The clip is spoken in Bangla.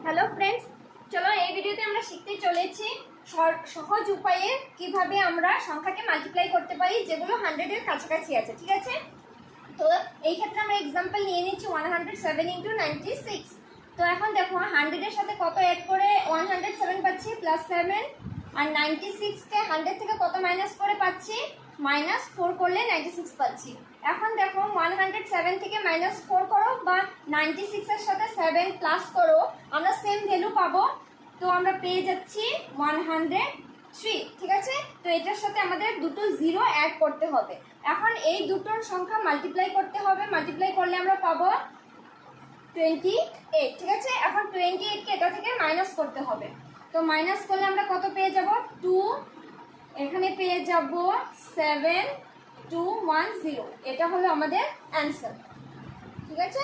হ্যালো ফ্রেন্ডস, চলো এই ভিডিওতে আমরা শিখতে চলেছি সহজ উপায়ে কিভাবে আমরা সংখ্যাকে মাল্টিপ্লাই করতে পারি যেগুলো 100 এর কাছাকাছি আছে। ঠিক আছে, তো এই ক্ষেত্রে আমরা এক্সাম্পল নিয়ে নিচ্ছি 107 × 96। তো এখন দেখো 100 এর সাথে কত অ্যাড করে 107 পাচ্ছি +7, আর 96 কে 100 থেকে কত মাইনাস করে পাচ্ছি -4 করলে 96 পাচ্ছি। এখন দেখো 107 থেকে -4 করো বা 96 এর সাথে 7 প্লাস করো, আমরা সেম ভ্যালু পাবো। তো আমরা পেয়ে যাচ্ছি 103। ঠিক আছে, তো এটার সাথে আমাদের দুটো 0 অ্যাড করতে হবে। এখন এই দুটোর সংখ্যা মাল্টিপ্লাই করতে হবে, মাল্টিপ্লাই করলে আমরা পাবো 28। ঠিক আছে, এখন 28 কে এটা থেকে মাইনাস করতে হবে। তো মাইনাস করলে আমরা কত পেয়ে যাব 2, এখানে পেয়ে যাব 7210। এটা হলো আমাদের অ্যান্সার। ঠিক আছে।